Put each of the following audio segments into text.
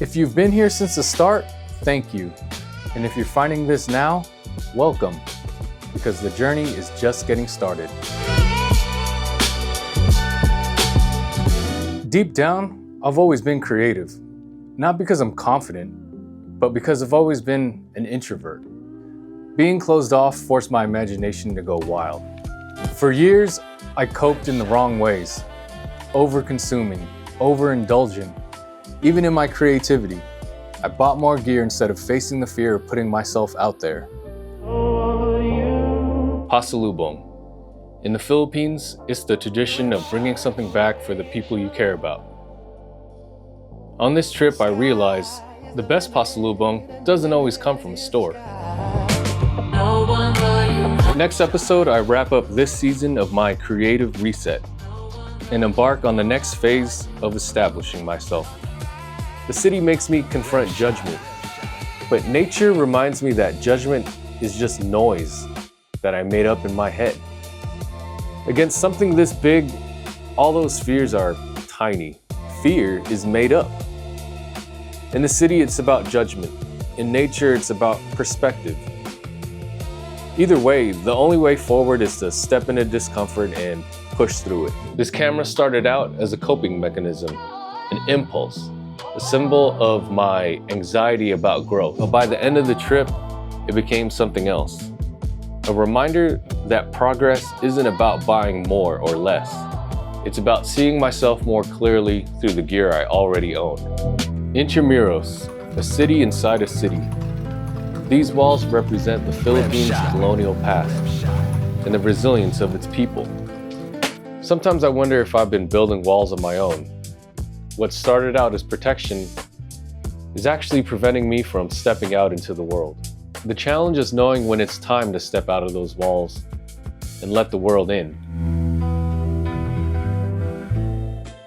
If you've been here since the start, thank you. And if you're finding this now, welcome, because the journey is just getting started. Deep down, I've always been creative. Not because I'm confident, but because I've always been an introvert. Being closed off forced my imagination to go wild. For years, I coped in the wrong ways, over-consuming, overindulging. Even in my creativity, I bought more gear instead of facing the fear of putting myself out there. Pasalubong. In the Philippines, it's the tradition of bringing something back for the people you care about. On this trip, I realized the best pasalubong doesn't always come from a store. Next episode, I wrap up this season of my creative reset and embark on the next phase of establishing myself. The city makes me confront judgment, but nature reminds me that judgment is just noise that I made up in my head. Against something this big, all those fears are tiny. Fear is made up. In the city, it's about judgment. In nature, it's about perspective. Either way, the only way forward is to step into discomfort and push through it. This camera started out as a coping mechanism, an impulse, a symbol of my anxiety about growth. But by the end of the trip, it became something else. A reminder that progress isn't about buying more or less. It's about seeing myself more clearly through the gear I already own. Intramuros, a city inside a city. These walls represent the Philippines' colonial past and the resilience of its people. Sometimes I wonder if I've been building walls of my own. What started out as protection is actually preventing me from stepping out into the world. The challenge is knowing when it's time to step out of those walls and let the world in.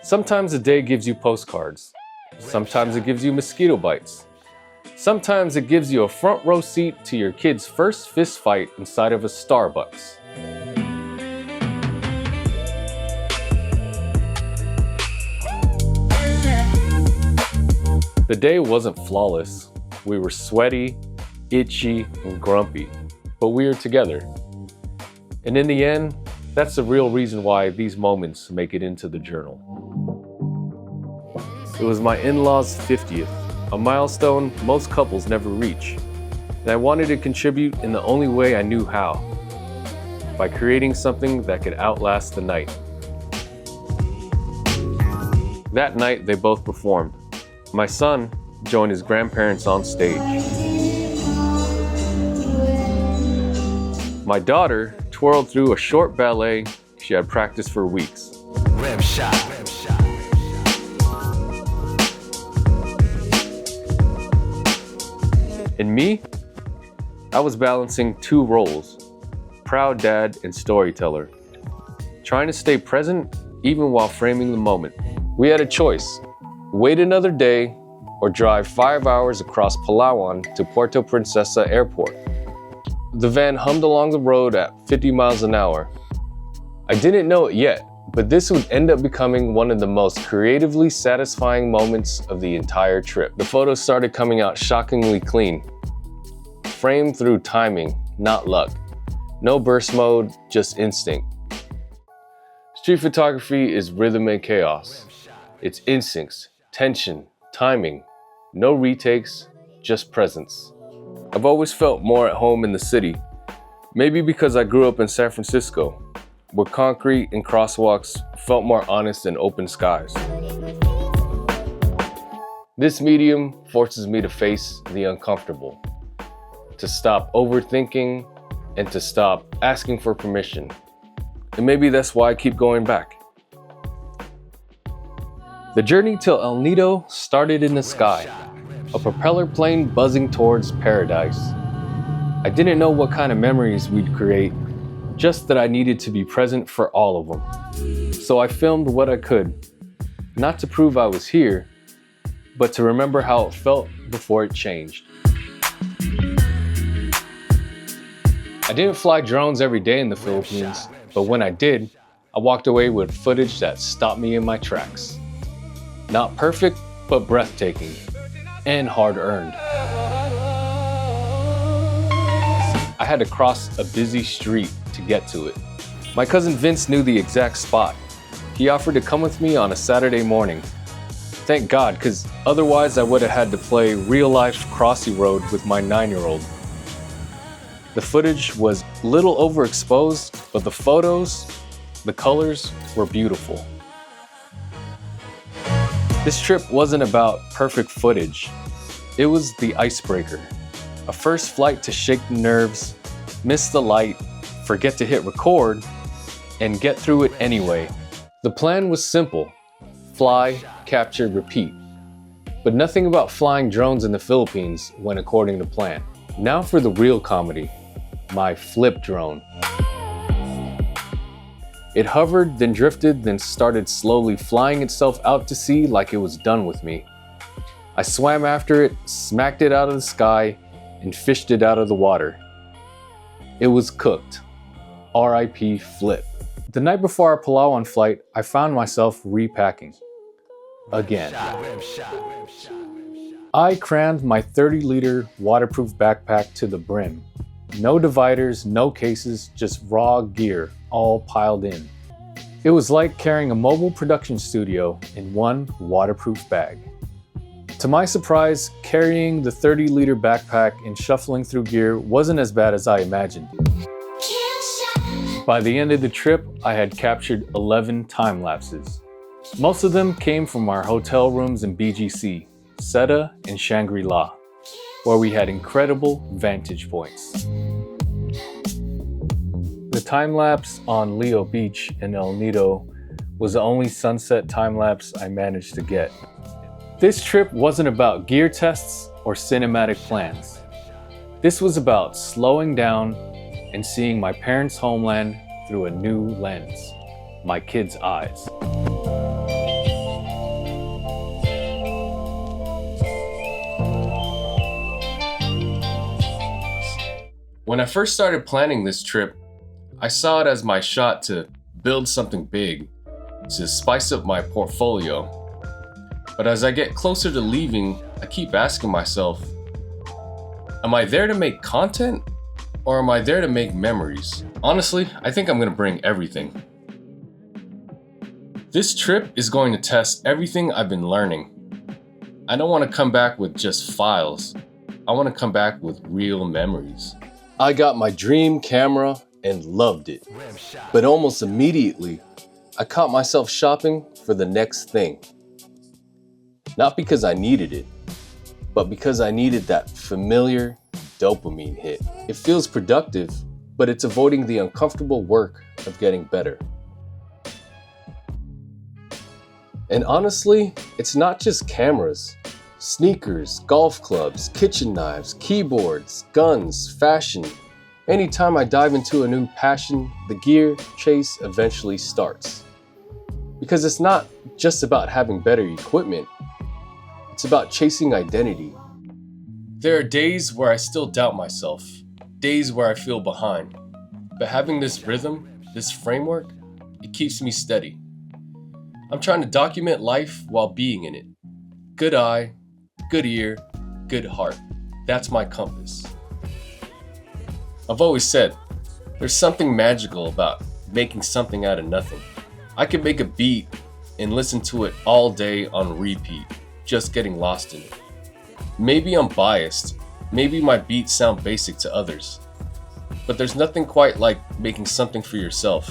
Sometimes a day gives you postcards. Sometimes it gives you mosquito bites. Sometimes it gives you a front row seat to your kid's first fist fight inside of a Starbucks. The day wasn't flawless. We were sweaty, itchy, and grumpy, but we were together. And in the end, that's the real reason why these moments make it into the journal. It was my in-laws' 50th, a milestone most couples never reach. And I wanted to contribute in the only way I knew how, by creating something that could outlast the night. That night, they both performed. My son joined his grandparents on stage. My daughter twirled through a short ballet she had practiced for weeks. Rim shot. And me, I was balancing two roles, proud dad and storyteller, trying to stay present even while framing the moment. We had a choice. Wait another day, or drive 5 hours across Palawan to Puerto Princesa Airport. The van hummed along the road at 50 miles an hour. I didn't know it yet, but this would end up becoming one of the most creatively satisfying moments of the entire trip. The photos started coming out shockingly clean, framed through timing, not luck. No burst mode, just instinct. Street photography is rhythm and chaos. It's instincts, tension, timing, no retakes, just presence. I've always felt more at home in the city, maybe because I grew up in San Francisco, where concrete and crosswalks felt more honest than open skies. This medium forces me to face the uncomfortable, to stop overthinking, and to stop asking for permission. And maybe that's why I keep going back. The journey to El Nido started in the sky, a propeller plane buzzing towards paradise. I didn't know what kind of memories we'd create, just that I needed to be present for all of them. So I filmed what I could, not to prove I was here, but to remember how it felt before it changed. I didn't fly drones every day in the Philippines, but when I did, I walked away with footage that stopped me in my tracks. Not perfect, but breathtaking. and hard-earned. I had to cross a busy street to get to it. My cousin Vince knew the exact spot. He offered to come with me on a Saturday morning. Thank God, because otherwise I would have had to play real-life Crossy Road with my 9-year-old. The footage was little overexposed, but the photos, the colors were beautiful. This trip wasn't about perfect footage. It was the icebreaker. A first flight to shake the nerves, miss the light, forget to hit record, and get through it anyway. The plan was simple: fly, capture, repeat. But nothing about flying drones in the Philippines went according to plan. Now for the real comedy, my flip drone. It hovered, then drifted, then started slowly flying itself out to sea like it was done with me. I swam after it, smacked it out of the sky, and fished it out of the water. It was cooked. R.I.P. Flip. The night before our Palawan flight, I found myself repacking. Again. I crammed my 30-liter waterproof backpack to the brim. No dividers, no cases, just raw gear, all piled in. It was like carrying a mobile production studio in one waterproof bag. To my surprise, carrying the 30-liter backpack and shuffling through gear wasn't as bad as I imagined. By the end of the trip, I had captured 11 time lapses. Most of them came from our hotel rooms in BGC, Seta, and Shangri-La, where we had incredible vantage points. The time-lapse on Leo Beach in El Nido was the only sunset time-lapse I managed to get. This trip wasn't about gear tests or cinematic plans. This was about slowing down and seeing my parents' homeland through a new lens, my kids' eyes. When I first started planning this trip, I saw it as my shot to build something big, to spice up my portfolio. But as I get closer to leaving, I keep asking myself, am I there to make content or am I there to make memories? Honestly, I think I'm gonna bring everything. This trip is going to test everything I've been learning. I don't want to come back with just files. I want to come back with real memories. I got my dream camera and loved it. But almost immediately, I caught myself shopping for the next thing. Not because I needed it, but because I needed that familiar dopamine hit. It feels productive, but it's avoiding the uncomfortable work of getting better. And honestly, it's not just cameras. Sneakers, golf clubs, kitchen knives, keyboards, guns, fashion. Anytime I dive into a new passion, the gear chase eventually starts. Because it's not just about having better equipment, it's about chasing identity. There are days where I still doubt myself, days where I feel behind. But having this rhythm, this framework, it keeps me steady. I'm trying to document life while being in it. Good eye, good ear, good heart. That's my compass. I've always said, there's something magical about making something out of nothing. I could make a beat and listen to it all day on repeat, just getting lost in it. Maybe I'm biased, maybe my beats sound basic to others, but there's nothing quite like making something for yourself.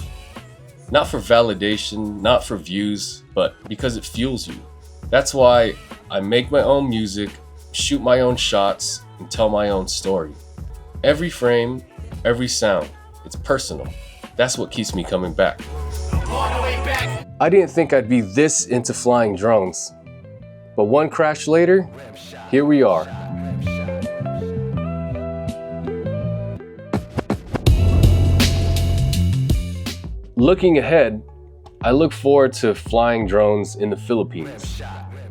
Not for validation, not for views, but because it fuels you. That's why I make my own music, shoot my own shots, and tell my own story. Every frame, every sound, it's personal. That's what keeps me coming back. I didn't think I'd be this into flying drones, but one crash later, here we are. Looking ahead, I look forward to flying drones in the Philippines.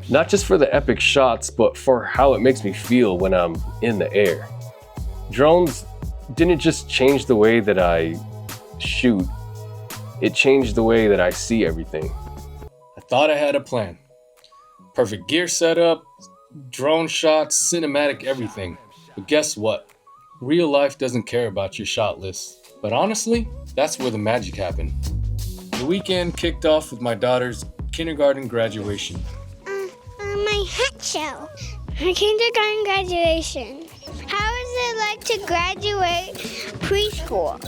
Not just for the epic shots, but for how it makes me feel when I'm in the air. Drones didn't just change the way that I shoot, it changed the way that I see everything. I thought I had a plan. Perfect gear setup, Drone shots, cinematic everything. But guess what? Real life doesn't care about your shot list. But honestly, that's where the magic happened. The weekend kicked off with my daughter's kindergarten graduation. My hat show. My kindergarten graduation. How is it like to graduate preschool?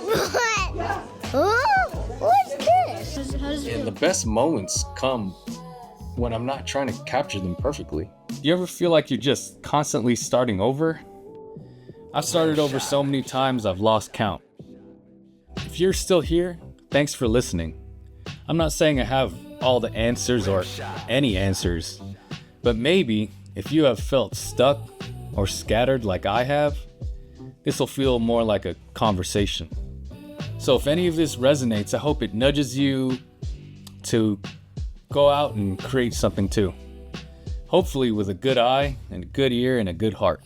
What? Oh, what's this? And the best moments come when I'm not trying to capture them perfectly. Do you ever feel like you're just constantly starting over? I've started over so many times I've lost count. If you're still here, thanks for listening. I'm not saying I have all the answers or any answers, but maybe if you have felt stuck or scattered like I have, this will feel more like a conversation. So if any of this resonates, I hope it nudges you to go out and create something too. Hopefully with a good eye and a good ear and a good heart.